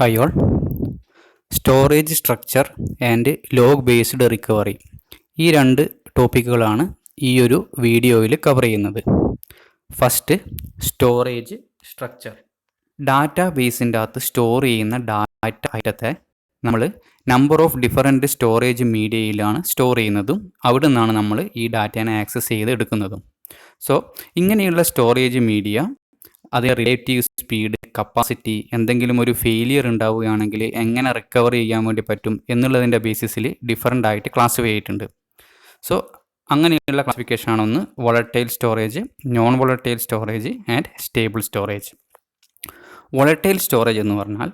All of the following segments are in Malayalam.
Hi all. Storage structure and log based recovery, ഈ രണ്ട് ടോപ്പിക്കുകളാണ് ഈ ഒരു വീഡിയോയിൽ കവർ ചെയ്യുന്നത്. First, storage structure. ഡാറ്റാ ബേസിൻ്റെ അകത്ത് സ്റ്റോർ ചെയ്യുന്ന ഡാറ്റ ഐറ്റത്തെ നമ്മൾ നമ്പർ ഓഫ് ഡിഫറൻറ്റ് സ്റ്റോറേജ് മീഡിയയിലാണ് സ്റ്റോർ ചെയ്യുന്നതും അവിടെ നിന്നാണ് നമ്മൾ ഈ ഡാറ്റേനെ ആക്സസ് ചെയ്ത് എടുക്കുന്നതും. സോ ഇങ്ങനെയുള്ള സ്റ്റോറേജ് മീഡിയ അത് റിലേറ്റീവ് സ്പീഡ്, കപ്പാസിറ്റി, എന്തെങ്കിലും ഒരു ഫെയിലിയർ ഉണ്ടാവുകയാണെങ്കിൽ എങ്ങനെ റിക്കവർ ചെയ്യാൻ വേണ്ടി പറ്റും എന്നുള്ളതിൻ്റെ ബേസിസിൽ ഡിഫറൻ്റ് ആയിട്ട് ക്ലാസിഫൈ ചെയ്തിട്ടുണ്ട്. സോ അങ്ങനെയുള്ള ക്ലാസിഫിക്കേഷനാണ് ഒന്ന് volatile storage, non volatile storage and stable storage. Volatile storage എന്ന് പറഞ്ഞാൽ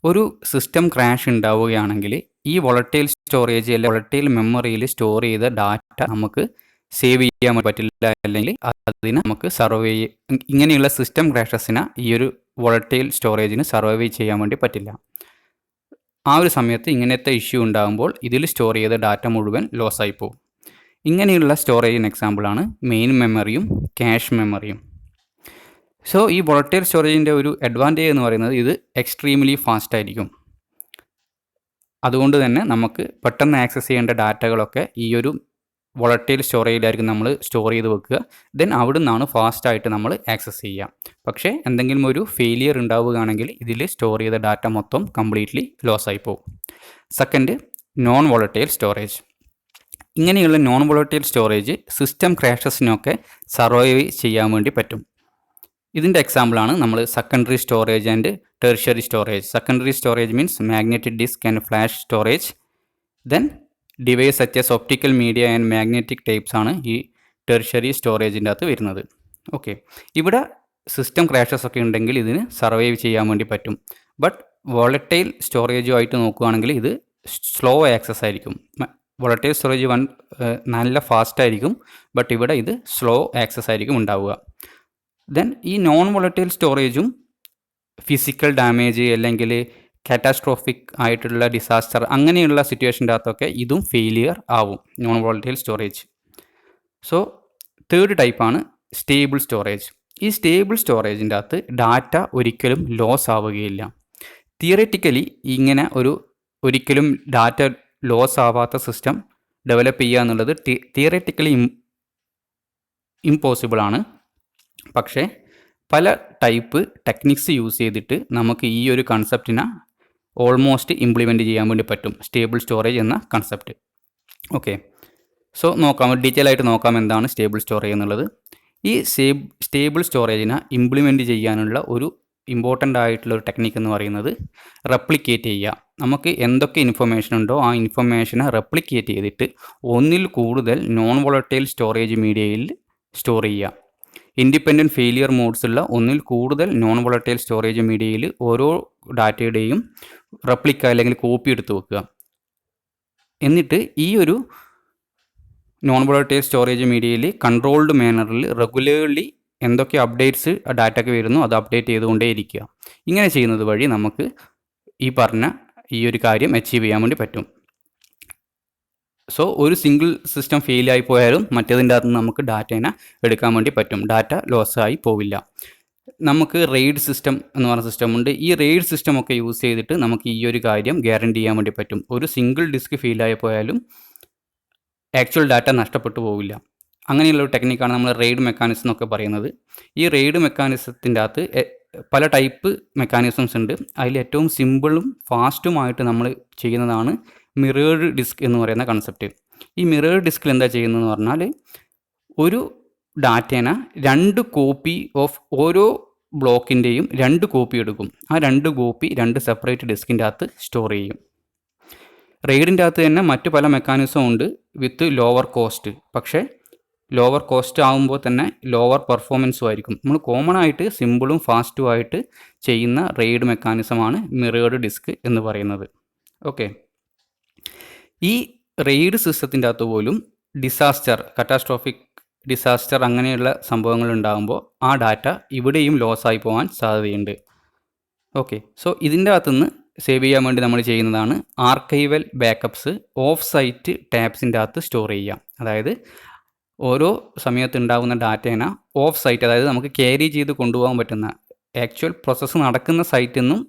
ഒരു സിസ്റ്റം ക്രാഷ് ഉണ്ടാവുകയാണെങ്കിൽ ഈ വോളറ്റൈൽ സ്റ്റോറേജ് അല്ലെങ്കിൽ വോളറ്റൈൽ മെമ്മറിയിൽ സ്റ്റോർ ചെയ്ത ഡാറ്റ നമുക്ക് സേവ് ചെയ്യാൻ പറ്റില്ല, അല്ലെങ്കിൽ അതിന് നമുക്ക് സർവൈവ് ഇങ്ങനെയുള്ള സിസ്റ്റം ക്രാഷസിന് ഈ ഒരു വോളറ്റൈൽ സ്റ്റോറേജിന് സർവൈവ് ചെയ്യാൻ വേണ്ടി പറ്റില്ല. ആ ഒരു സമയത്ത് ഇങ്ങനത്തെ ഇഷ്യൂ ഉണ്ടാകുമ്പോൾ ഇതിൽ സ്റ്റോർ ചെയ്ത ഡാറ്റ മുഴുവൻ ലോസ് ആയി പോകും. ഇങ്ങനെയുള്ള സ്റ്റോറേജിന് എക്സാമ്പിളാണ് മെയിൻ മെമ്മറിയും ക്യാഷ് മെമ്മറിയും. സോ ഈ വോളറ്റൈൽ സ്റ്റോറേജിൻ്റെ ഒരു അഡ്വാൻറ്റേജ് എന്ന് പറയുന്നത് ഇത് എക്സ്ട്രീംലി ഫാസ്റ്റ് ആയിരിക്കും. അതുകൊണ്ട് തന്നെ നമുക്ക് പെട്ടെന്ന് ആക്സസ് ചെയ്യേണ്ട ഡാറ്റകളൊക്കെ ഈ ഒരു വോളറ്റൈൽ സ്റ്റോറേജിലായിരിക്കും നമ്മൾ സ്റ്റോർ ചെയ്ത് വെക്കുക. ദെൻ അവിടെ നിന്നാണ് ഫാസ്റ്റായിട്ട് നമ്മൾ ആക്സസ് ചെയ്യുക. പക്ഷേ എന്തെങ്കിലും ഒരു ഫെയിലിയർ ഉണ്ടാവുകയാണെങ്കിൽ ഇതിൽ സ്റ്റോർ ചെയ്ത ഡാറ്റ മൊത്തം കംപ്ലീറ്റ്ലി ലോസ് ആയി പോകും. Second, non volatile storage. ഇങ്ങനെയുള്ള നോൺ വോളറ്റൈൽ സ്റ്റോറേജ് സിസ്റ്റം ക്രാഷസിനൊക്കെ സർവൈവ് ചെയ്യാൻ വേണ്ടി പറ്റും. ഇതിൻ്റെ എക്സാമ്പിളാണ് നമ്മൾ secondary storage and tertiary storage. Secondary storage means magnetic disk and flash storage. Then device such as optical media and magnetic types ആണ് ഈ ടെർഷ്യറി സ്റ്റോറേജിൻ്റെ അകത്ത് വരുന്നത്. ഓക്കെ, ഇവിടെ സിസ്റ്റം ക്രാഷസ് ഒക്കെ ഉണ്ടെങ്കിൽ ഇതിന് സർവൈവ് ചെയ്യാൻ വേണ്ടി പറ്റും. ബട്ട് വോളറ്റൈൽ സ്റ്റോറേജുമായിട്ട് നോക്കുകയാണെങ്കിൽ ഇത് സ്ലോ ആക്സസ് ആയിരിക്കും. വോളറ്റൈൽ സ്റ്റോറേജ് നല്ല ഫാസ്റ്റ് ആയിരിക്കും, ബട്ട് ഇവിടെ ഇത് സ്ലോ ആക്സസ് ആയിരിക്കും ഉണ്ടാവുക. ദെൻ ഈ നോൺ വോളറ്റൈൽ സ്റ്റോറേജും ഫിസിക്കൽ ഡാമേജ് അല്ലെങ്കിൽ കാറ്റാസ്ട്രോഫിക് ആയിട്ടുള്ള ഡിസാസ്റ്റർ അങ്ങനെയുള്ള സിറ്റുവേഷൻ്റെ അകത്തൊക്കെ ഇതും ഫെയിലിയർ ആവും non volatile storage. So third ടൈപ്പാണ് സ്റ്റേബിൾ സ്റ്റോറേജ്. ഈ സ്റ്റേബിൾ സ്റ്റോറേജിൻ്റെ അകത്ത് ഡാറ്റ ഒരിക്കലും ലോസ് ആവുകയില്ല. തിയററ്റിക്കലി ഇങ്ങനെ ഒരിക്കലും ഡാറ്റ ലോസ് ആവാത്ത സിസ്റ്റം ഡെവലപ്പ് ചെയ്യുക എന്നുള്ളത് തിയററ്റിക്കലി ഇമ്പോസിബിൾ ആണ്. പക്ഷേ പല ടൈപ്പ് ടെക്നിക്സ് യൂസ് ചെയ്തിട്ട് നമുക്ക് ഈ ഒരു കൺസെപ്റ്റിനെ ഓൾമോസ്റ്റ് ഇംപ്ലിമെൻറ്റ് ചെയ്യാൻ വേണ്ടി പറ്റും, സ്റ്റേബിൾ സ്റ്റോറേജ് എന്ന കൺസെപ്റ്റ്. ഓക്കെ, സോ ഡീറ്റെയിൽ ആയിട്ട് നോക്കാം എന്താണ് സ്റ്റേബിൾ സ്റ്റോറേജ് എന്നുള്ളത്. ഈ സ്റ്റേബിൾ സ്റ്റോറേജിനെ ഇംപ്ലിമെൻറ്റ് ചെയ്യാനുള്ള ഒരു ഇമ്പോർട്ടൻ്റ് ആയിട്ടുള്ള ഒരു ടെക്നിക്ക് എന്ന് പറയുന്നത് റെപ്ലിക്കേറ്റ് ചെയ്യുക. നമുക്ക് എന്തൊക്കെ ഇൻഫർമേഷൻ ഉണ്ടോ ആ ഇൻഫർമേഷനെ റെപ്ലിക്കേറ്റ് ചെയ്തിട്ട് ഒന്നിൽ കൂടുതൽ നോൺ വോളറ്റൈൽ സ്റ്റോറേജ് മീഡിയയിൽ സ്റ്റോർ ചെയ്യുക. ഇൻഡിപെൻഡൻറ്റ് ഫെയിലിയർ മോഡ്സ് ഉള്ള ഒന്നിൽ കൂടുതൽ നോൺ വോളറ്റൈൽ സ്റ്റോറേജ് മീഡിയയിൽ ഓരോ ഡാറ്റയുടെയും റെപ്ലിക്ക അല്ലെങ്കിൽ കോപ്പി എടുത്ത് വെക്കുക. എന്നിട്ട് ഈ ഒരു നോൺ വോളറ്റൈൽ സ്റ്റോറേജ് മീഡിയയിൽ കൺട്രോൾഡ് മാനറിൽ റെഗുലർലി എന്തൊക്കെ അപ്ഡേറ്റ്സ് ഡാറ്റയ്ക്ക് വരുന്നു അത് അപ്ഡേറ്റ് ചെയ്തുകൊണ്ടേയിരിക്കുക. ഇങ്ങനെ ചെയ്യുന്നത് വഴി നമുക്ക് ഈ പറഞ്ഞ ഈ ഒരു കാര്യം അച്ചീവ് ചെയ്യാൻ വേണ്ടി പറ്റും. സോ ഒരു സിംഗിൾ സിസ്റ്റം ഫെയിലായി പോയാലും മറ്റേതിൻ്റെ അകത്ത് നമുക്ക് ഡാറ്റേനെ എടുക്കാൻ വേണ്ടി പറ്റും, ഡാറ്റ ലോസായി പോവില്ല. നമുക്ക് റെയ്ഡ് സിസ്റ്റം എന്ന് പറഞ്ഞ സിസ്റ്റമുണ്ട്. ഈ റെയ്ഡ് സിസ്റ്റം ഒക്കെ യൂസ് ചെയ്തിട്ട് നമുക്ക് ഈ ഒരു കാര്യം ഗ്യാരണ്ടി ചെയ്യാൻ വേണ്ടി പറ്റും. ഒരു സിംഗിൾ ഡിസ്ക് ഫെയിലായി പോയാലും ആക്ച്വൽ ഡാറ്റ നഷ്ടപ്പെട്ടു പോവില്ല. അങ്ങനെയുള്ള ഒരു ടെക്നിക്കാണ് നമ്മൾ റെയ്ഡ് മെക്കാനിസം എന്നൊക്കെ പറയുന്നത്. ഈ റെയ്ഡ് മെക്കാനിസത്തിൻ്റെ അകത്ത് പല ടൈപ്പ് മെക്കാനിസംസ് ഉണ്ട്. അതിൽ ഏറ്റവും സിമ്പിളും ഫാസ്റ്റുമായിട്ട് നമ്മൾ ചെയ്യുന്നതാണ് മിറേർഡ് ഡിസ്ക് എന്ന് പറയുന്ന കൺസെപ്റ്റ്. ഈ മിറേർഡ് ഡിസ്കിൽ എന്താ ചെയ്യുന്നതെന്ന് പറഞ്ഞാൽ ഒരു ഡാറ്റേനെ 2 കോപ്പി ഓഫ് ഓരോ ബ്ലോക്കിൻ്റെയും 2 കോപ്പി എടുക്കും. ആ 2 കോപ്പി 2 സെപ്പറേറ്റ് ഡിസ്കിൻ്റെ അകത്ത് സ്റ്റോർ ചെയ്യും. റെയ്ഡിൻ്റെ അകത്ത് തന്നെ മറ്റു പല മെക്കാനിസം ഉണ്ട് വിത്ത് ലോവർ കോസ്റ്റ്. പക്ഷേ ലോവർ കോസ്റ്റ് ആകുമ്പോൾ തന്നെ ലോവർ പെർഫോമൻസും ആയിരിക്കും. നമ്മൾ കോമൺ ആയിട്ട് സിമ്പിളും ഫാസ്റ്റുമായിട്ട് ചെയ്യുന്ന റെയ്ഡ് മെക്കാനിസമാണ് മിറേർഡ് ഡിസ്ക് എന്ന് പറയുന്നത്. ഓക്കെ, ഈ റെയ്ഡ് സിസ്റ്റത്തിൻ്റെ അകത്ത് പോലും കാറ്റാസ്ട്രോഫിക് ഡിസാസ്റ്റർ അങ്ങനെയുള്ള സംഭവങ്ങൾ ഉണ്ടാകുമ്പോൾ ആ ഡാറ്റ ഇവിടെയും ലോസായി പോകാൻ സാധ്യതയുണ്ട്. ഓക്കെ, സോ ഇതിൻ്റെ അകത്തുനിന്ന് സേവ് ചെയ്യാൻ വേണ്ടി നമ്മൾ ചെയ്യുന്നതാണ് ആർക്കൈവൽ ബാക്കപ്സ് ഓഫ് സൈറ്റ് ടാബ്സിൻ്റെ അകത്ത് സ്റ്റോർ ചെയ്യുക. അതായത് ഓരോ സമയത്ത് ഉണ്ടാകുന്ന ഡാറ്റേനെ ഓഫ് സൈറ്റ്, അതായത് നമുക്ക് ക്യാരി ചെയ്ത് കൊണ്ടുപോകാൻ പറ്റുന്ന ആക്ച്വൽ പ്രോസസ്സ് നടക്കുന്ന സൈറ്റിൽ നിന്നും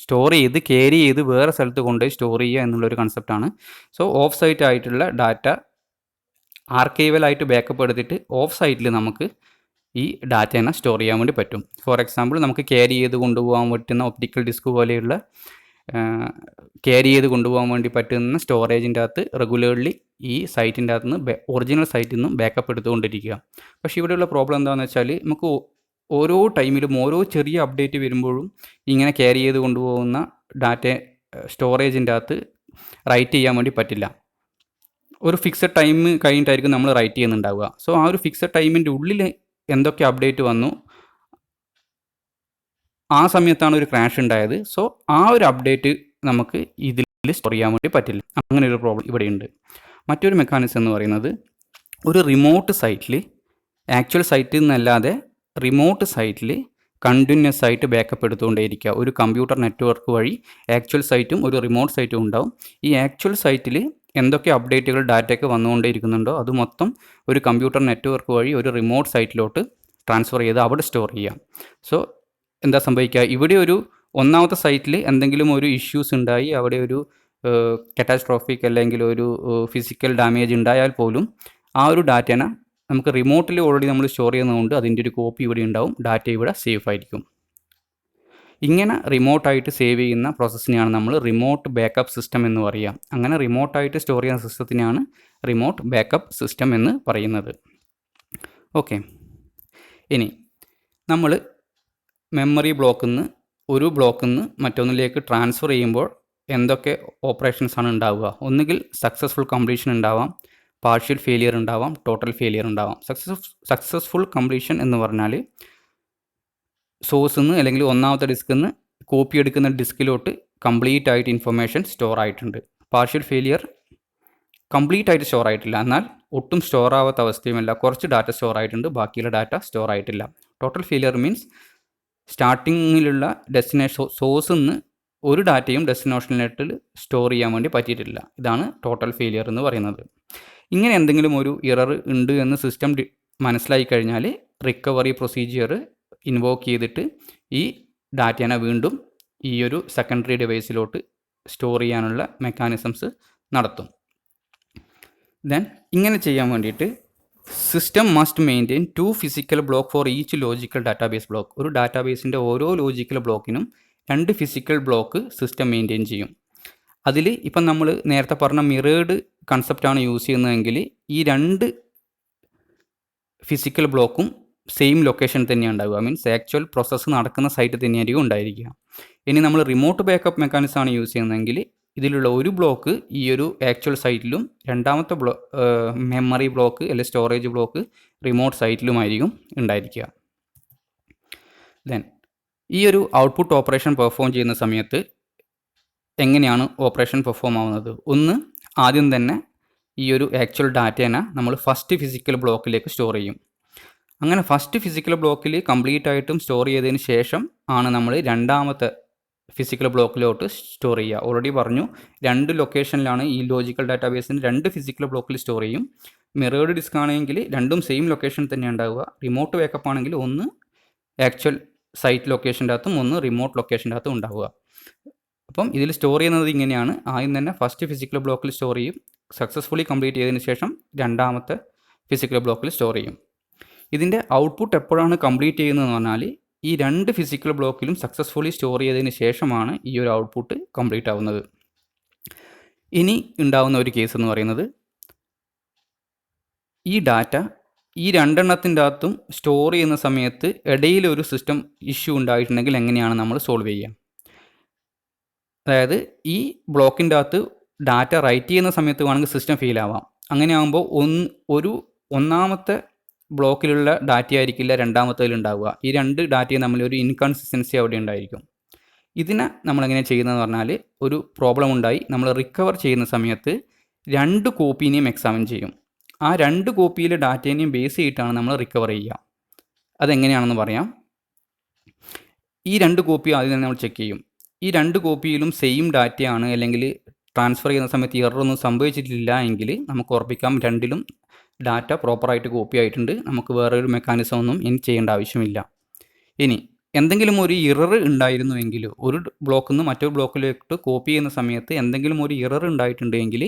സ്റ്റോർ ചെയ്ത് ക്യാരി ചെയ്ത് വേറെ സ്ഥലത്ത് കൊണ്ടുപോയി സ്റ്റോർ ചെയ്യുക എന്നുള്ളൊരു കൺസെപ്റ്റാണ്. സോ ഓഫ് സൈറ്റ് ആയിട്ടുള്ള ഡാറ്റ ആർക്കൈവലായിട്ട് ബാക്കപ്പ് എടുത്തിട്ട് ഓഫ് സൈറ്റിൽ നമുക്ക് ഈ ഡാറ്റേനെ സ്റ്റോർ ചെയ്യാൻ വേണ്ടി പറ്റും. ഫോർ എക്സാമ്പിൾ നമുക്ക് ക്യാരി ചെയ്ത് കൊണ്ടുപോകാൻ പറ്റുന്ന ഒപ്റ്റിക്കൽ ഡിസ്ക് പോലെയുള്ള ക്യാരി ചെയ്ത് കൊണ്ടുപോകാൻ വേണ്ടി പറ്റുന്ന സ്റ്റോറേജിൻ്റെ അകത്ത് റെഗുലർലി ഈ സൈറ്റിൻ്റെ അകത്ത് നിന്ന് ഒറിജിനൽ സൈറ്റിൽ നിന്നും ബാക്കപ്പ് എടുത്തുകൊണ്ടിരിക്കുക. പക്ഷേ ഇവിടെയുള്ള പ്രോബ്ലം എന്താണെന്ന് വെച്ചാൽ നമുക്ക് ഓരോ ടൈമിലും ഓരോ ചെറിയ അപ്ഡേറ്റ് വരുമ്പോഴും ഇങ്ങനെ ക്യാരി ചെയ്ത് കൊണ്ടുപോകുന്ന ഡാറ്റ സ്റ്റോറേജിൻ്റെ അകത്ത് റൈറ്റ് ചെയ്യാൻ വേണ്ടി പറ്റില്ല. ഒരു ഫിക്സഡ് ടൈം കഴിഞ്ഞിട്ടായിരിക്കും നമ്മൾ റൈറ്റ് ചെയ്യുന്നുണ്ടാവുക. സോ ആ ഒരു ഫിക്സഡ് ടൈമിൻ്റെ ഉള്ളിൽ എന്തൊക്കെ അപ്ഡേറ്റ് വന്നു ആ സമയത്താണ് ഒരു ക്രാഷ് ഉണ്ടായത്. സോ ആ ഒരു അപ്ഡേറ്റ് നമുക്ക് ഇതിൽ സ്റ്റോർ ചെയ്യാൻ വേണ്ടി പറ്റില്ല. അങ്ങനെ ഒരു പ്രോബ്ലം ഇവിടെയുണ്ട്. മറ്റൊരു മെക്കാനിസം എന്ന് പറയുന്നത് ഒരു റിമോട്ട് സൈറ്റിൽ ആക്ച്വൽ സൈറ്റിൽ നിന്നല്ലാതെ റിമോട്ട് സൈറ്റിൽ കണ്ടിന്യൂസ് ആയിട്ട് ബാക്കപ്പ് എടുത്തുകൊണ്ടേയിരിക്കുക. ഒരു കമ്പ്യൂട്ടർ നെറ്റ്വർക്ക് വഴി ആക്ച്വൽ സൈറ്റും ഒരു റിമോട്ട് സൈറ്റും ഉണ്ടാവും. ഈ ആക്ച്വൽ സൈറ്റിൽ എന്തൊക്കെ അപ്ഡേറ്റുകൾ ഡാറ്റയ്ക്ക് വന്നുകൊണ്ടേയിരിക്കുന്നുണ്ടോ അത് മൊത്തം ഒരു കമ്പ്യൂട്ടർ നെറ്റ്വർക്ക് വഴി ഒരു റിമോട്ട് സൈറ്റിലോട്ട് ട്രാൻസ്ഫർ ചെയ്ത് അവിടെ സ്റ്റോർ ചെയ്യാം. സോ എന്താ സംഭവിക്കുക, ഇവിടെ ഒരു ഒന്നാമത്തെ സൈറ്റിൽ എന്തെങ്കിലും ഒരു ഇഷ്യൂസ് ഉണ്ടായി അവിടെ ഒരു കാറ്റാസ്ട്രോഫിക് അല്ലെങ്കിൽ ഒരു ഫിസിക്കൽ ഡാമേജ് ഉണ്ടായാൽ പോലും ആ ഒരു ഡാറ്റേനെ നമുക്ക് റിമോട്ടിൽ ഓൾറെഡി നമ്മൾ സ്റ്റോർ ചെയ്യുന്നതുകൊണ്ട് അതിൻ്റെ ഒരു കോപ്പി ഇവിടെ ഉണ്ടാവും, ഡാറ്റ ഇവിടെ സേഫ് ആയിരിക്കും. ഇങ്ങനെ റിമോട്ടായിട്ട് സേവ് ചെയ്യുന്ന പ്രോസസ്സിനെയാണ് നമ്മൾ റിമോട്ട് ബാക്കപ്പ് സിസ്റ്റം എന്ന് പറയുക. അങ്ങനെ റിമോട്ടായിട്ട് സ്റ്റോർ ചെയ്യുന്ന സിസ്റ്റത്തിനെയാണ് റിമോട്ട് ബാക്കപ്പ് സിസ്റ്റം എന്ന് പറയുന്നത്. ഓക്കെ, ഇനി നമ്മൾ മെമ്മറി ബ്ലോക്കിൽ നിന്ന് ഒരു ബ്ലോക്കിൽ നിന്ന് മറ്റൊന്നിലേക്ക് ട്രാൻസ്ഫർ ചെയ്യുമ്പോൾ എന്തൊക്കെ ഓപ്പറേഷൻസാണ് ഉണ്ടാവുക? ഒന്നുകിൽ സക്സസ്ഫുൾ കംപ്ലീഷൻ ഉണ്ടാവാം, പാർഷ്യൽ ഫെയിലിയർ ഉണ്ടാവാം, ടോട്ടൽ ഫെയിലിയർ ഉണ്ടാവാം. സക്സസ്ഫുൾ കംപ്ലീഷൻ എന്ന് പറഞ്ഞാൽ സോഴ്സിൽ നിന്ന് അല്ലെങ്കിൽ ഒന്നാമത്തെ ഡിസ്കിൽ നിന്ന് കോപ്പി എടുക്കുന്ന ഡിസ്കിലോട്ട് കംപ്ലീറ്റ് ആയിട്ട് ഇൻഫർമേഷൻ സ്റ്റോർ ആയിട്ടുണ്ട്. പാർഷ്യൽ ഫെയിലിയർ കംപ്ലീറ്റ് ആയിട്ട് സ്റ്റോർ ആയിട്ടില്ല, എന്നാൽ ഒട്ടും സ്റ്റോർ ആവാത്ത അവസ്ഥയുമല്ല, കുറച്ച് ഡാറ്റ സ്റ്റോർ ആയിട്ടുണ്ട്, ബാക്കിയുള്ള ഡാറ്റ സ്റ്റോർ ആയിട്ടില്ല. ടോട്ടൽ ഫെയിലിയർ മീൻസ് സ്റ്റാർട്ടിങ്ങിലുള്ള ഡെസ്റ്റിനേഷൻ സോഴ്സിൽ നിന്ന് ഒരു ഡാറ്റയും ഡെസ്റ്റിനേഷനിൽ സ്റ്റോർ ചെയ്യാൻ വേണ്ടി പറ്റിയിട്ടില്ല. ഇതാണ് ടോട്ടൽ ഫെയിലിയർ എന്ന് പറയുന്നത്. ഇങ്ങനെ എന്തെങ്കിലും ഒരു എറർ ഉണ്ട് എന്ന് സിസ്റ്റം മനസ്സിലായി കഴിഞ്ഞാൽ റിക്കവറി പ്രൊസീജിയർ ഇൻവോക്ക് ചെയ്തിട്ട് ഈ ഡാറ്റേനെ വീണ്ടും ഈ ഒരു സെക്കൻഡറി ഡിവൈസിലോട്ട് സ്റ്റോർ ചെയ്യാനുള്ള മെക്കാനിസംസ് നടത്തും. ദെൻ ഇങ്ങനെ ചെയ്യാൻ വേണ്ടിയിട്ട് system must maintain 2 physical block for each logical database block. ഒരു ഡാറ്റാബേസിൻ്റെ ഓരോ ലോജിക്കൽ ബ്ലോക്കിനും 2 ഫിസിക്കൽ ബ്ലോക്ക് സിസ്റ്റം മെയിൻറ്റെയിൻ ചെയ്യും. അതിൽ ഇപ്പം നമ്മൾ നേരത്തെ പറഞ്ഞ മിറേഡ് കൺസെപ്റ്റാണ് യൂസ് ചെയ്യുന്നതെങ്കിൽ ഈ 2 ഫിസിക്കൽ ബ്ലോക്കും സെയിം ലൊക്കേഷൻ തന്നെയാണ് ഉണ്ടാവുക. മീൻസ് ആക്ച്വൽ പ്രോസസ്സ് നടക്കുന്ന സൈറ്റ് തന്നെയായിരിക്കും ഉണ്ടായിരിക്കുക. ഇനി നമ്മൾ റിമോട്ട് ബാക്കപ്പ് മെക്കാനിസമാണ് യൂസ് ചെയ്യുന്നതെങ്കിൽ ഇതിലുള്ള ഒരു ബ്ലോക്ക് ഈ ഒരു ആക്ച്വൽ സൈറ്റിലും രണ്ടാമത്തെ മെമ്മറി ബ്ലോക്ക് അല്ലെങ്കിൽ സ്റ്റോറേജ് ബ്ലോക്ക് റിമോട്ട് സൈറ്റിലുമായിരിക്കും ഉണ്ടായിരിക്കുക. ദെൻ ഈ ഒരു ഔട്ട്പുട്ട് ഓപ്പറേഷൻ പെർഫോം ചെയ്യുന്ന സമയത്ത് എങ്ങനെയാണ് ഓപ്പറേഷൻ പെർഫോം ആവുന്നത്? ഒന്ന്, ആദ്യം തന്നെ ഈ ഒരു ആക്ച്വൽ ഡാറ്റേനെ നമ്മൾ ഫസ്റ്റ് ഫിസിക്കൽ ബ്ലോക്കിലേക്ക് സ്റ്റോർ ചെയ്യും. അങ്ങനെ ഫസ്റ്റ് ഫിസിക്കൽ ബ്ലോക്കിൽ കംപ്ലീറ്റ് ആയിട്ടും സ്റ്റോർ ചെയ്തതിന് ശേഷം ആണ് നമ്മൾ രണ്ടാമത്തെ ഫിസിക്കൽ ബ്ലോക്കിലോട്ട് സ്റ്റോർ ചെയ്യുക. ഓൾറെഡി പറഞ്ഞു 2 ലൊക്കേഷനിലാണ് ഈ ലോജിക്കൽ ഡാറ്റാബേസിന് 2 ഫിസിക്കൽ ബ്ലോക്കിൽ സ്റ്റോർ ചെയ്യും. മിറേർഡ് ഡിസ്ക് ആണെങ്കിൽ രണ്ടും സെയിം ലൊക്കേഷൻ തന്നെ ഉണ്ടാവുക. റിമോട്ട് ബാക്കപ്പ് ആണെങ്കിൽ ഒന്ന് ആക്ച്വൽ സൈറ്റ് ലൊക്കേഷൻ്റെ അകത്തും ഒന്ന് റിമോട്ട് ലൊക്കേഷൻ്റെ അകത്തും ഉണ്ടാവുക. അപ്പം ഇതിൽ സ്റ്റോർ ചെയ്യുന്നത് ഇങ്ങനെയാണ്. ആദ്യം തന്നെ ഫസ്റ്റ് ഫിസിക്കൽ ബ്ലോക്കിൽ സ്റ്റോർ ചെയ്യും, സക്സസ്ഫുള്ളി കംപ്ലീറ്റ് ചെയ്തതിന് ശേഷം രണ്ടാമത്തെ ഫിസിക്കൽ ബ്ലോക്കിൽ സ്റ്റോർ ചെയ്യും. ഇതിൻ്റെ ഔട്ട്പുട്ട് എപ്പോഴാണ് കംപ്ലീറ്റ് ചെയ്യുന്നതെന്ന് പറഞ്ഞാൽ ഈ 2 ഫിസിക്കൽ ബ്ലോക്കിലും സക്സസ്ഫുള്ളി സ്റ്റോർ ചെയ്തതിന് ശേഷമാണ് ഈ ഒരു ഔട്ട്പുട്ട് കംപ്ലീറ്റ് ആവുന്നത്. ഇനി ഉണ്ടാവുന്ന ഒരു കേസ് എന്ന് പറയുന്നത് ഈ ഡാറ്റ ഈ 2 എണ്ണത്തിൻ്റെ അകത്തും സ്റ്റോർ ചെയ്യുന്ന സമയത്ത് ഇടയിൽ ഒരു സിസ്റ്റം ഇഷ്യൂ ഉണ്ടായിട്ടുണ്ടെങ്കിൽ എങ്ങനെയാണ് നമ്മൾ സോൾവ് ചെയ്യുക? അതായത് ഈ ബ്ലോക്കിൻ്റെ അകത്ത് ഡാറ്റ റൈറ്റ് ചെയ്യുന്ന സമയത്ത് വേണമെങ്കിൽ സിസ്റ്റം ഫെയിൽ ആവാം. അങ്ങനെ ആകുമ്പോൾ ഒന്നാമത്തെ ബ്ലോക്കിലുള്ള ഡാറ്റ ആയിരിക്കില്ല രണ്ടാമത്തേൽ ഉണ്ടാവുക. ഈ 2 ഡാറ്റയും തമ്മിലൊരു ഇൻകൺസിസ്റ്റൻസി അവിടെ ഉണ്ടായിരിക്കും. ഇതിനെ നമ്മളെങ്ങനെ ചെയ്യുന്നതെന്ന് പറഞ്ഞാൽ ഒരു പ്രോബ്ലം ഉണ്ടായി നമ്മൾ റിക്കവർ ചെയ്യുന്ന സമയത്ത് 2 കോപ്പീനെയും എക്സാമിൻ ചെയ്യും. ആ 2 കോപ്പിയിലെ ഡാറ്റേനെയും ബേസ് ചെയ്തിട്ടാണ് നമ്മൾ റിക്കവർ ചെയ്യുക. അതെങ്ങനെയാണെന്ന് പറയാം. ഈ 2 കോപ്പി ആദ്യം തന്നെ നമ്മൾ ചെക്ക് ചെയ്യും. ഈ 2 കോപ്പിയിലും സെയിം ഡാറ്റയാണ് അല്ലെങ്കിൽ ട്രാൻസ്ഫർ ചെയ്യുന്ന സമയത്ത് എററൊന്നും സംഭവിച്ചിട്ടില്ല എങ്കിൽ നമുക്ക് ഉറപ്പിക്കാം രണ്ടിലും ഡാറ്റ പ്രോപ്പറായിട്ട് കോപ്പി ആയിട്ടുണ്ട്, നമുക്ക് വേറൊരു മെക്കാനിസം ഒന്നും ഇനി ചെയ്യേണ്ട ആവശ്യമില്ല. ഇനി എന്തെങ്കിലും ഒരു എറർ ഉണ്ടായിരുന്നുവെങ്കിൽ, ഒരു ബ്ലോക്കിൽ നിന്ന് മറ്റൊരു ബ്ലോക്കിലേക്ക് കോപ്പി ചെയ്യുന്ന സമയത്ത് എന്തെങ്കിലും ഒരു എറർ ഉണ്ടായിട്ടുണ്ടെങ്കിൽ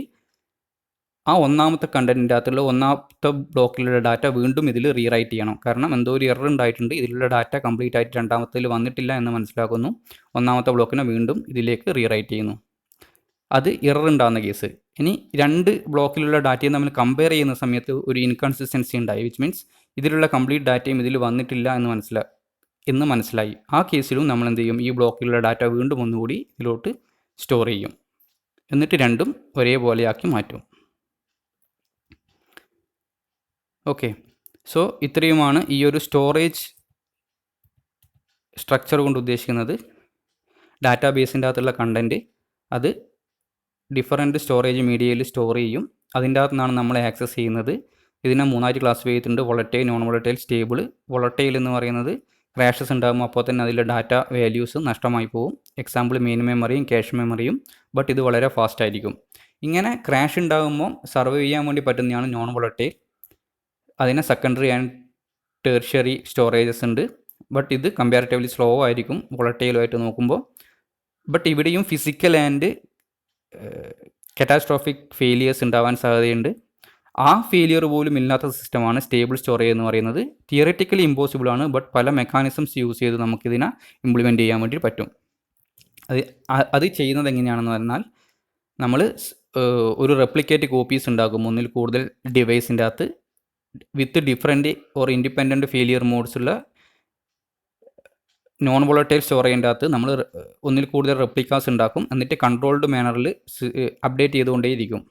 ആ ഒന്നാമത്തെ കണ്ടൻറ്റിൻ്റെ അകത്തുള്ള ഒന്നാമത്തെ ബ്ലോക്കിലുള്ള ഡാറ്റ വീണ്ടും ഇതിൽ റീറൈറ്റ് ചെയ്യണം. കാരണം എന്തോ ഒരു എറർ ഉണ്ടായിട്ടുണ്ട്, ഇതിലുള്ള ഡാറ്റ കംപ്ലീറ്റ് ആയിട്ട് രണ്ടാമത്തേൽ വന്നിട്ടില്ല എന്ന് മനസ്സിലാക്കുന്നു. ഒന്നാമത്തെ ബ്ലോക്കിനെ വീണ്ടും ഇതിലേക്ക് റീറൈറ്റ് ചെയ്യുന്നു. അത് എറർ ഉണ്ടാകുന്ന കേസ്. ഇനി രണ്ട് ബ്ലോക്കിലുള്ള ഡാറ്റയും തമ്മിൽ കമ്പയർ ചെയ്യുന്ന സമയത്ത് ഒരു ഇൻകൺസിസ്റ്റൻസി ഉണ്ടായി, വിച്ച് മീൻസ് ഇതിലുള്ള കംപ്ലീറ്റ് ഡാറ്റയും ഇതിൽ വന്നിട്ടില്ല എന്ന് മനസ്സിലായി. ആ കേസിലും നമ്മൾ എന്ത് ചെയ്യും, ഈ ബ്ലോക്കിലുള്ള ഡാറ്റ വീണ്ടും ഒന്നുകൂടി ഇതിലോട്ട് സ്റ്റോർ ചെയ്യും. എന്നിട്ട് രണ്ടും ഒരേപോലെയാക്കി മാറ്റും. ഓക്കെ, സോ ഇത്രയുമാണ് ഈ ഒരു സ്റ്റോറേജ് സ്ട്രക്ചർ കൊണ്ട് ഉദ്ദേശിക്കുന്നത്. ഡാറ്റാബേസിൻ്റെ അകത്തുള്ള കണ്ടൻറ്റ് അത് ഡിഫറൻറ്റ് സ്റ്റോറേജ് മീഡിയയിൽ സ്റ്റോർ ചെയ്യും. അതിൻ്റെ അകത്തു നിന്നാണ് നമ്മൾ ആക്സസ് ചെയ്യുന്നത്. ഇതിനെ മൂന്നായിട്ട് ക്ലാസിഫൈ ചെയ്തിട്ടുണ്ട്: volatile, non volatile, stable. Volatile എന്ന് പറയുന്നത് ക്രാഷസ് ഉണ്ടാകുമ്പോൾ അപ്പോൾ തന്നെ അതിലെ ഡാറ്റ വാല്യൂസ് നഷ്ടമായി പോകും. എക്സാമ്പിൾ മെയിൻ മെമ്മറിയും ക്യാഷ് മെമ്മറിയും. ബട്ട് ഇത് വളരെ ഫാസ്റ്റ് ആയിരിക്കും. ഇങ്ങനെ ക്രാഷ് ഉണ്ടാകുമ്പോൾ സർവൈവ് ചെയ്യാൻ വേണ്ടി പറ്റുന്നതാണ് നോൺ വോളറ്റൈൽ. അതിന് സെക്കൻഡറി ആൻഡ് ടെർഷ്യറി സ്റ്റോറേജസ് ഉണ്ട്. ബട്ട് ഇത് കമ്പാരിറ്റീവ്ലി സ്ലോ ആയിരിക്കും വോളറ്റൈലുമായിട്ട് നോക്കുമ്പോൾ. ബട്ട് ഇവിടെയും ഫിസിക്കൽ ആൻഡ് കറ്റാസ്ട്രോഫിക് ഫെയിലിയേഴ്സ് ഉണ്ടാവാൻ സാധ്യതയുണ്ട്. ആ ഫെയിലിയർ പോലും ഇല്ലാത്ത സിസ്റ്റമാണ് സ്റ്റേബിൾ സ്റ്റോറേജ് എന്ന് പറയുന്നത്. തിയറിറ്റിക്കലി ഇമ്പോസിബിൾ ആണ്, ബട്ട് പല മെക്കാനിസംസ് യൂസ് ചെയ്ത് നമുക്കിതിനെ ഇംപ്ലിമെൻറ്റ് ചെയ്യാൻ വേണ്ടി പറ്റും. അത് ചെയ്യുന്നത് എങ്ങനെയാണെന്ന് പറഞ്ഞാൽ, നമ്മൾ ഒരു റെപ്ലിക്കേറ്റ് കോപ്പീസ് ഉണ്ടാക്കും ഒന്നിൽ കൂടുതൽ ഡിവൈസിൻ്റെ അകത്ത് with different or independent failure modes ഉള്ള നോൺ വോളറ്റൈൽ സ്റ്റോറേജിൻ്റെ അകത്ത് നമ്മൾ ഒന്നിൽ കൂടുതൽ റെപ്ലിക്കാസ് ഉണ്ടാക്കും. എന്നിട്ട് കൺട്രോൾഡ് മാനറിൽ അപ്ഡേറ്റ് ചെയ്തുകൊണ്ടേയിരിക്കും.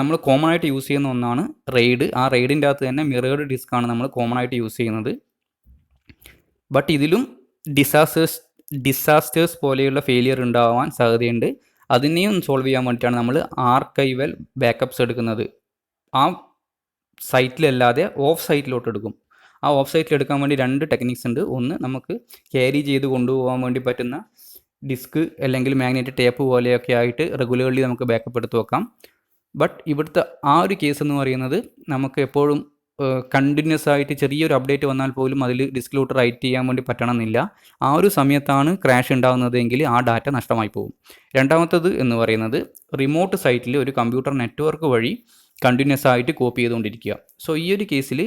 നമ്മൾ കോമൺ ആയിട്ട് യൂസ് ചെയ്യുന്ന ഒന്നാണ് റെയ്ഡ്. ആ റെയ്ഡിൻ്റെ അകത്ത് തന്നെ മിറേർഡ് ഡിസ്ക് ആണ് നമ്മൾ കോമൺ ആയിട്ട് യൂസ് ചെയ്യുന്നത്. ബട്ട് ഇതിലും ഡിസാസ്റ്റേഴ്സ് പോലെയുള്ള ഫെയിലിയർ ഉണ്ടാവാൻ സാധ്യതയുണ്ട്. അതിനെയും സോൾവ് ചെയ്യാൻ വേണ്ടിയിട്ടാണ് നമ്മൾ ആർക്കൈവൽ ബാക്കപ്സ് എടുക്കുന്നത്. ആ സൈറ്റിലല്ലാതെ ഓഫ് സൈറ്റിലോട്ട് എടുക്കും. ആ ഓഫ് സൈറ്റിൽ എടുക്കാൻ വേണ്ടി രണ്ട് ടെക്നിക്സ് ഉണ്ട്. ഒന്ന്, നമുക്ക് ക്യാരി ചെയ്ത് കൊണ്ടുപോകാൻ വേണ്ടി പറ്റുന്ന ഡിസ്ക് അല്ലെങ്കിൽ മാഗ്നറ്റിക് ടേപ്പ് പോലെയൊക്കെ ആയിട്ട് റെഗുലർലി നമുക്ക് ബാക്കപ്പ് എടുത്ത് വെക്കാം. ബട്ട് ഇവിടുത്തെ ആ ഒരു കേസ് എന്ന് പറയുന്നത് നമുക്ക് എപ്പോഴും കണ്ടിന്യൂസ് ആയിട്ട് ചെറിയൊരു അപ്ഡേറ്റ് വന്നാൽ പോലും അതിൽ ഡിസ്കിലോട്ട് റൈറ്റ് ചെയ്യാൻ വേണ്ടി പറ്റണമെന്നില്ല. ആ ഒരു സമയത്താണ് ക്രാഷ് ഉണ്ടാകുന്നതെങ്കിൽ ആ ഡാറ്റ നഷ്ടമായി പോകും. രണ്ടാമത്തത് എന്ന് പറയുന്നത് റിമോട്ട് സൈറ്റിൽ ഒരു കമ്പ്യൂട്ടർ നെറ്റ്വർക്ക് വഴി കണ്ടിന്യൂസ് ആയിട്ട് കോപ്പി ചെയ്തുകൊണ്ടിരിക്കുക. സോ ഈ ഒരു കേസിൽ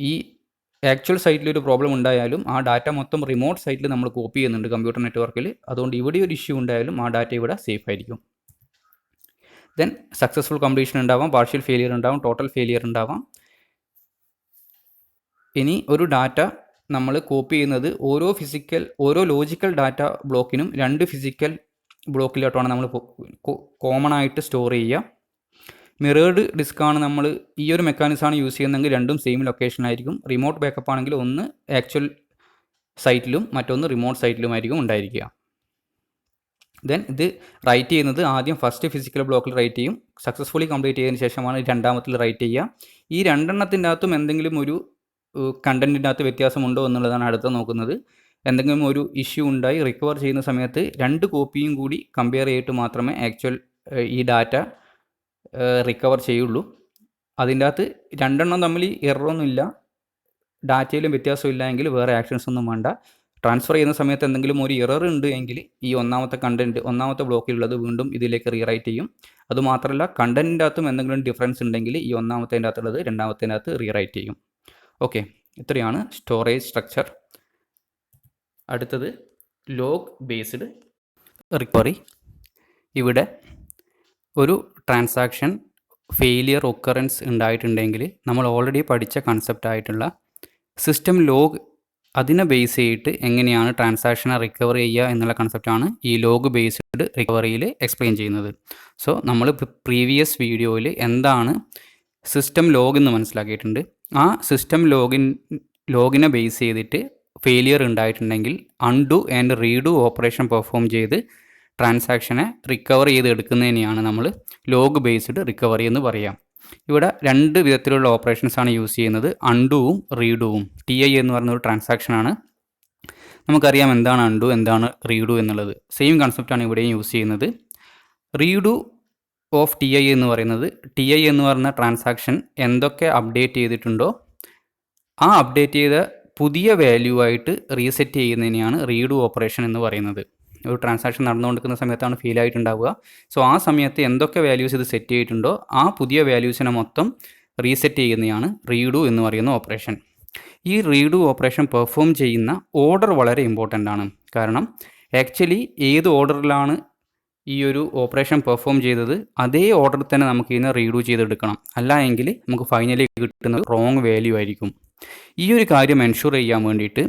ഈ ആക്ച്വൽ സൈറ്റിൽ ഒരു പ്രോബ്ലം ഉണ്ടായാലും ആ ഡാറ്റ മൊത്തം റിമോട്ട് സൈറ്റിൽ നമ്മൾ കോപ്പി ചെയ്യുന്നുണ്ട് കമ്പ്യൂട്ടർ നെറ്റ്വർക്കിൽ. അതുകൊണ്ട് ഇവിടെ ഒരു ഇഷ്യൂ ഉണ്ടായാലും ആ ഡാറ്റ ഇവിടെ സേഫ് ആയിരിക്കും. ദെൻ സക്സസ്ഫുൾ കംപ്ലീഷൻ ഉണ്ടാവാം, പാർഷ്യൽ ഫെയിലിയർ ഉണ്ടാവാം, ടോട്ടൽ ഫെയിലിയർ ഉണ്ടാവാം. ഇനി ഒരു ഡാറ്റ നമ്മൾ കോപ്പി ചെയ്യുന്നത് ഓരോ ലോജിക്കൽ ഡാറ്റ ബ്ലോക്കിനും രണ്ട് ഫിസിക്കൽ ബ്ലോക്കിലോട്ടാണ് നമ്മൾ കോമൺ ആയിട്ട് സ്റ്റോർ ചെയ്യുക. മിറേർഡ് ഡിസ്ക്കാണ് നമ്മൾ ഈ ഒരു മെക്കാനിസമാണ് യൂസ് ചെയ്യുന്നതെങ്കിൽ രണ്ടും സെയിം ലൊക്കേഷനിലായിരിക്കും. റിമോട്ട് ബാക്കപ്പ് ആണെങ്കിൽ ഒന്ന് ആക്ച്വൽ സൈറ്റിലും മറ്റൊന്ന് റിമോട്ട് സൈറ്റിലുമായിരിക്കും ഉണ്ടായിരിക്കുക. ദെൻ ഇത് റൈറ്റ് ചെയ്യുന്നത് ആദ്യം ഫസ്റ്റ് ഫിസിക്കൽ ബ്ലോക്കിൽ റൈറ്റ് ചെയ്യും. സക്സസ്ഫുള്ളി കംപ്ലീറ്റ് ചെയ്തതിന് ശേഷമാണ് രണ്ടാമത്തിൽ റൈറ്റ് ചെയ്യുക. ഈ രണ്ടെണ്ണത്തിൻ്റെ അകത്തും എന്തെങ്കിലും ഒരു കണ്ടൻറ്റിൻ്റെ അകത്ത് വ്യത്യാസമുണ്ടോ എന്നുള്ളതാണ് അടുത്ത നോക്കുന്നത്. എന്തെങ്കിലും ഒരു ഇഷ്യൂ ഉണ്ടായി റിക്കവർ ചെയ്യുന്ന സമയത്ത് രണ്ട് കോപ്പിയും കൂടി കമ്പയർ ചെയ്തിട്ട് മാത്രമേ ആക്ച്വൽ ഈ ഡാറ്റ റിക്കവർ ചെയ്യുള്ളൂ. അതിൻ്റെ അകത്ത് രണ്ടെണ്ണം തമ്മിൽ എററൊന്നുമില്ല, ഡാറ്റയിലും വ്യത്യാസമില്ല എങ്കിൽ വേറെ ആക്ഷൻസ് ഒന്നും വേണ്ട. ട്രാൻസ്ഫർ ചെയ്യുന്ന സമയത്ത് എന്തെങ്കിലും ഒരു എറർ ഉണ്ട് എങ്കിൽ ഈ ഒന്നാമത്തെ ബ്ലോക്കിലുള്ളത് വീണ്ടും ഇതിലേക്ക് റീറൈറ്റ് ചെയ്യും. അതുമാത്രമല്ല കണ്ടൻറ്റിൻ്റെ അകത്തും എന്തെങ്കിലും ഡിഫറൻസ് ഉണ്ടെങ്കിൽ ഈ ഒന്നാമത്തേൻ്റെ അകത്തുള്ളത് രണ്ടാമത്തേൻ്റെ അകത്ത് റീറൈറ്റ് ചെയ്യും. ഓക്കെ, ഇത്രയാണ് സ്റ്റോറേജ് സ്ട്രക്ചർ. അടുത്തത് ലോഗ് ബേസ്ഡ് റിക്കവറി. ഇവിടെ ഒരു ട്രാൻസാക്ഷൻ ഫെയിലിയർ ഒക്കറൻസ് ഉണ്ടായിട്ടുണ്ടെങ്കിൽ നമ്മൾ ഓൾറെഡി പഠിച്ച കൺസെപ്റ്റ് ആയിട്ടുള്ള സിസ്റ്റം ലോഗ്, അതിനെ ബേസ് ചെയ്തിട്ട് എങ്ങനെയാണ് ട്രാൻസാക്ഷനെ റിക്കവർ ചെയ്യുക എന്നുള്ള കൺസെപ്റ്റാണ് ഈ ലോഗ് ബേസ്ഡ് റിക്കവറിയിൽ എക്സ്പ്ലെയിൻ ചെയ്യുന്നത്. സോ നമ്മൾ പ്രീവിയസ് വീഡിയോയിൽ എന്താണ് സിസ്റ്റം ലോഗ് എന്ന് മനസ്സിലാക്കിയിട്ടുണ്ട്. ആ സിസ്റ്റം ലോഗിനെ ബേസ് ചെയ്തിട്ട് ഫെയിലിയർ ഉണ്ടായിട്ടുണ്ടെങ്കിൽ undo and redo operation perform ചെയ്ത് ട്രാൻസാക്ഷനെ റിക്കവർ ചെയ്ത് എടുക്കുന്നതിനെയാണ് നമ്മൾ ലോഗ് ബേസ്ഡ് റിക്കവറി എന്ന് പറയാം. ഇവിടെ രണ്ട് വിധത്തിലുള്ള ഓപ്പറേഷൻസാണ് യൂസ് ചെയ്യുന്നത്, അൺഡുവും റീഡുവും. TI എന്ന് പറയുന്ന ഒരു ട്രാൻസാക്ഷനാണ്. നമുക്കറിയാം എന്താണ് അൺഡു, എന്താണ് റീഡു എന്നുള്ളത്. സെയിം കൺസെപ്റ്റാണ് ഇവിടെയും യൂസ് ചെയ്യുന്നത്. റീഡു ഓഫ് TI എന്ന് പറയുന്നത്, TI എന്ന് പറയുന്ന ട്രാൻസാക്ഷൻ എന്തൊക്കെ അപ്ഡേറ്റ് ചെയ്തിട്ടുണ്ടോ ആ അപ്ഡേറ്റ് ചെയ്ത പുതിയ വാല്യൂ ആയിട്ട് റീസെറ്റ് ചെയ്യുന്നതിനെയാണ് റീഡു ഓപ്പറേഷൻ എന്ന് പറയുന്നത്. ഒരു ട്രാൻസാക്ഷൻ നടന്നുകൊണ്ടിരിക്കുന്ന സമയത്താണ് ഫെയിൽ ആയിട്ടുണ്ടാവുക. സോ ആ സമയത്ത് എന്തൊക്കെ വാല്യൂസ് ഇത് സെറ്റ് ചെയ്തിട്ടുണ്ടോ ആ പുതിയ വാല്യൂസിനെ മൊത്തം റീസെറ്റ് ചെയ്യുന്നതാണ് റീഡു എന്ന് പറയുന്ന ഓപ്പറേഷൻ. ഈ റീഡു ഓപ്പറേഷൻ പെർഫോം ചെയ്യുന്ന ഓർഡർ വളരെ ഇമ്പോർട്ടൻ്റ് ആണ്. കാരണം ആക്ച്വലി ഏത് ഓർഡറിലാണ് ഈ ഒരു ഓപ്പറേഷൻ പെർഫോം ചെയ്തത് അതേ ഓർഡറിൽ തന്നെ നമുക്ക് ഇതിനെ റീഡു ചെയ്തെടുക്കണം. അല്ല എങ്കിൽ നമുക്ക് ഫൈനലി കിട്ടുന്നത് റോങ് വാല്യൂ ആയിരിക്കും. ഈ ഒരു കാര്യം എൻഷുർ ചെയ്യാൻ വേണ്ടിയിട്ട്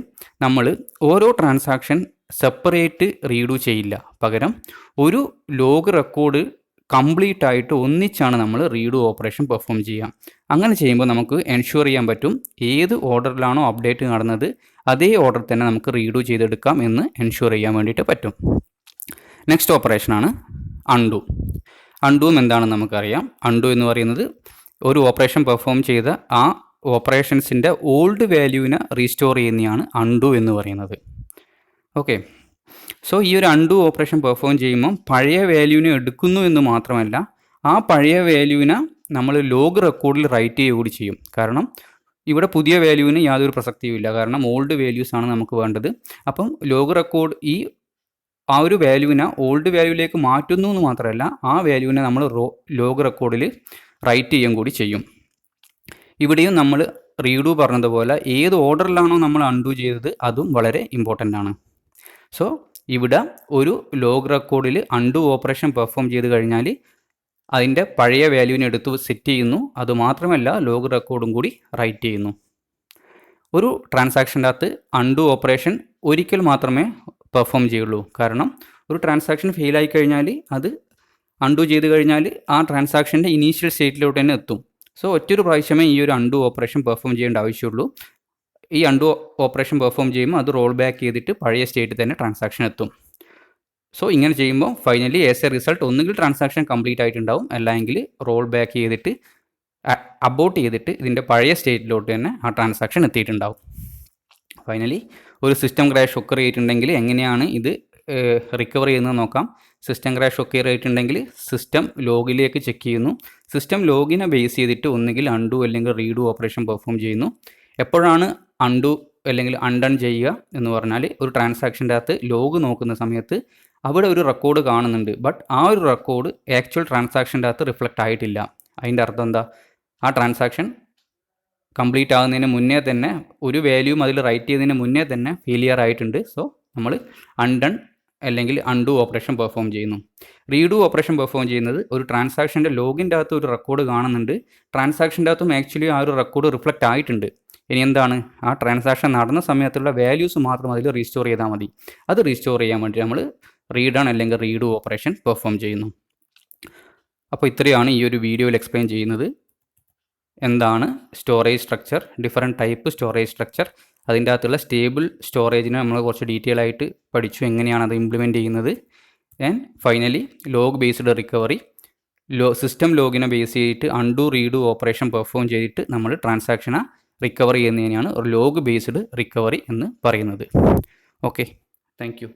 നമ്മൾ ഓരോ ട്രാൻസാക്ഷൻ സെപ്പറേറ്റ് റീഡു ചെയ്യില്ല. പകരം ഒരു ലോഗ് റെക്കോർഡ് കംപ്ലീറ്റ് ആയിട്ട് ഒന്നിച്ചാണ് നമ്മൾ റീഡു ഓപ്പറേഷൻ പെർഫോം ചെയ്യുക. അങ്ങനെ ചെയ്യുമ്പോൾ നമുക്ക് എൻഷുർ ചെയ്യാൻ പറ്റും ഏത് ഓർഡറിലാണോ അപ്ഡേറ്റ് നടന്നത് അതേ ഓർഡർ തന്നെ നമുക്ക് റീഡു ചെയ്തെടുക്കാം എന്ന് എൻഷുർ ചെയ്യാൻ വേണ്ടിയിട്ട് പറ്റും. Next ഓപ്പറേഷനാണ് undo. അൺഡുവും എന്താണെന്ന് നമുക്കറിയാം. അൺഡു എന്ന് പറയുന്നത് ഒരു ഓപ്പറേഷൻ പെർഫോം ചെയ്ത ആ ഓപ്പറേഷൻസിൻ്റെ ഓൾഡ് വാല്യൂവിനെ റീസ്റ്റോർ ചെയ്യുന്നതാണ് അൺഡു എന്ന് പറയുന്നത്. ഓക്കെ, സോ ഈ ഒരു അൺഡു ഓപ്പറേഷൻ പെർഫോം ചെയ്യുമ്പം പഴയ വാല്യൂവിനെ എടുക്കുന്നു എന്ന് മാത്രമല്ല ആ പഴയ വാല്യൂവിനെ നമ്മൾ ലോഗ് റെക്കോർഡിൽ റൈറ്റ് ചെയ്യുക കൂടി ചെയ്യും. കാരണം ഇവിടെ പുതിയ വാല്യൂവിന് യാതൊരു പ്രസക്തിയുമില്ല. കാരണം ഓൾഡ് വാല്യൂസ് ആണ് നമുക്ക് വേണ്ടത്. അപ്പം ലോഗ് റെക്കോർഡ് ആ ഒരു വാല്യൂവിനെ ഓൾഡ് വാല്യൂവിലേക്ക് മാറ്റുന്നു എന്ന് മാത്രമല്ല ആ വാല്യൂവിനെ നമ്മൾ ലോഗ് റെക്കോർഡിൽ റൈറ്റ് ചെയ്യുകയും കൂടി ചെയ്യും. ഇവിടെയും നമ്മൾ റീഡു പറഞ്ഞതുപോലെ ഏത് ഓർഡറിലാണോ നമ്മൾ അൺഡു ചെയ്തത് അതും വളരെ ഇമ്പോർട്ടൻ്റ് ആണ്. സോ ഇവിടെ ഒരു ലോഗ് റെക്കോർഡിൽ അൺഡു ഓപ്പറേഷൻ പെർഫോം ചെയ്ത് കഴിഞ്ഞാൽ അതിൻ്റെ പഴയ വാല്യൂവിനെ എടുത്ത് സെറ്റ് ചെയ്യുന്നു. അതുമാത്രമല്ല ലോഗ് റെക്കോർഡും കൂടി റൈറ്റ് ചെയ്യുന്നു. ഒരു ട്രാൻസാക്ഷൻ്റെ അകത്ത് അൺഡു ഓപ്പറേഷൻ ഒരിക്കൽ മാത്രമേ പെർഫോം ചെയ്യുള്ളൂ. കാരണം ഒരു ട്രാൻസാക്ഷൻ ഫെയിലായി കഴിഞ്ഞാൽ അത് അൺഡു ചെയ്ത് കഴിഞ്ഞാൽ ആ ട്രാൻസാക്ഷൻ്റെ ഇനീഷ്യൽ സ്റ്റേറ്റിലോട്ട് തന്നെ എത്തും. സോ ഒറ്റൊരു പ്രാവശ്യമേ ഈ ഒരു അൺഡു ഓപ്പറേഷൻ പെർഫോം ചെയ്യേണ്ട ആവശ്യമുള്ളൂ. ഈ അൺഡു ഓപ്പറേഷൻ പെർഫോം ചെയ്യുമ്പോൾ അത് റോൾ ബാക്ക് ചെയ്തിട്ട് പഴയ സ്റ്റേറ്റിൽ തന്നെ ട്രാൻസാക്ഷൻ എത്തും. സോ ഇങ്ങനെ ചെയ്യുമ്പോൾ ഫൈനലി ആസ് എ റിസൾട്ട് ഒന്നുകിൽ ട്രാൻസാക്ഷൻ കംപ്ലീറ്റ് ആയിട്ടുണ്ടാവും, അല്ലെങ്കിൽ റോൾ ബാക്ക് ചെയ്തിട്ട് അബോട്ട് ചെയ്തിട്ട് ഇതിൻ്റെ പഴയ സ്റ്റേറ്റിലോട്ട് തന്നെ ആ ട്രാൻസാക്ഷൻ എത്തിയിട്ടുണ്ടാവും. ഫൈനലി ഒരു സിസ്റ്റം ക്രാഷ് ഒക്കർ ചെയ്തിട്ടുണ്ടെങ്കിൽ എങ്ങനെയാണ് ഇത് റിക്കവർ ചെയ്യുന്നത് നോക്കാം. സിസ്റ്റം ക്രാഷ് ഒക്കർ ചെയ്തിട്ടുണ്ടെങ്കിൽ സിസ്റ്റം ലോഗിലേക്ക് ചെക്ക് ചെയ്യുന്നു. സിസ്റ്റം ലോഗിനെ ബേസ് ചെയ്തിട്ട് ഒന്നുകിൽ അൺഡു അല്ലെങ്കിൽ റീഡു ഓപ്പറേഷൻ പെർഫോം ചെയ്യുന്നു. എപ്പോഴാണ് അൺഡു അല്ലെങ്കിൽ അൺഡൺ ചെയ്യുക എന്ന് പറഞ്ഞാൽ ഒരു ട്രാൻസാക്ഷൻ്റെ അകത്ത് ലോഗ് നോക്കുന്ന സമയത്ത് അവിടെ ഒരു റെക്കോർഡ് കാണുന്നുണ്ട്. ബട്ട് ആ ഒരു റെക്കോർഡ് ആക്ച്വൽ ട്രാൻസാക്ഷൻ്റെ അകത്ത് റിഫ്ലക്റ്റ് ആയിട്ടില്ല. അതിൻ്റെ അർത്ഥം എന്താ? ആ ട്രാൻസാക്ഷൻ കംപ്ലീറ്റ് ആകുന്നതിന് മുന്നേ തന്നെ ഒരു വാല്യൂം അതിൽ റൈറ്റ് ചെയ്തതിന് മുന്നേ തന്നെ ഫെയിലിയർ ആയിട്ടുണ്ട്. സോ നമ്മൾ അൺഡൺ അല്ലെങ്കിൽ അൺഡു ഓപ്പറേഷൻ പെർഫോം ചെയ്യുന്നു. റീഡു ഓപ്പറേഷൻ പെർഫോം ചെയ്യുന്നത് ഒരു ട്രാൻസാക്ഷൻ്റെ ലോഗിൻ്റെ അകത്ത് ഒരു റെക്കോർഡ് കാണുന്നുണ്ട്. ട്രാൻസാക്ഷൻ്റെ അകത്തും ആക്ച്വലി ആ ഒരു റെക്കോർഡ് റിഫ്ലക്റ്റ് ആയിട്ടുണ്ട്. ഇനി എന്താണ്? ആ ട്രാൻസാക്ഷൻ നടന്ന സമയത്തുള്ള വാല്യൂസ് മാത്രം അതിൽ റീസ്റ്റോർ ചെയ്താൽ മതി. അത് റീസ്റ്റോർ ചെയ്യാൻ വേണ്ടി നമ്മൾ റീഡൺ അല്ലെങ്കിൽ റീഡു ഓപ്പറേഷൻ പെർഫോം ചെയ്യുന്നു. അപ്പോൾ ഇത്രയാണ് ഈ ഒരു വീഡിയോയിൽ എക്സ്പ്ലെയിൻ ചെയ്യുന്നത്. എന്താണ് storage structure, different type storage structure, അതിൻ്റെ അകത്തുള്ള സ്റ്റേബിൾ സ്റ്റോറേജിനെ നമ്മൾ കുറച്ച് ഡീറ്റെയിൽ ആയിട്ട് പഠിച്ചു, എങ്ങനെയാണ് അത് ഇംപ്ലിമെൻറ്റ് ചെയ്യുന്നത്. And finally log based recovery, system ലോഗിനെ ബേസ് ചെയ്തിട്ട് അൺഡു റീഡു ഓപ്പറേഷൻ പെർഫോം ചെയ്തിട്ട് നമ്മൾ ട്രാൻസാക്ഷനെ റിക്കവർ ചെയ്യുന്നതിനെയാണ് ഒരു ലോഗ് ബേസ്ഡ് റിക്കവറി എന്ന് പറയുന്നത്. Okay, thank you.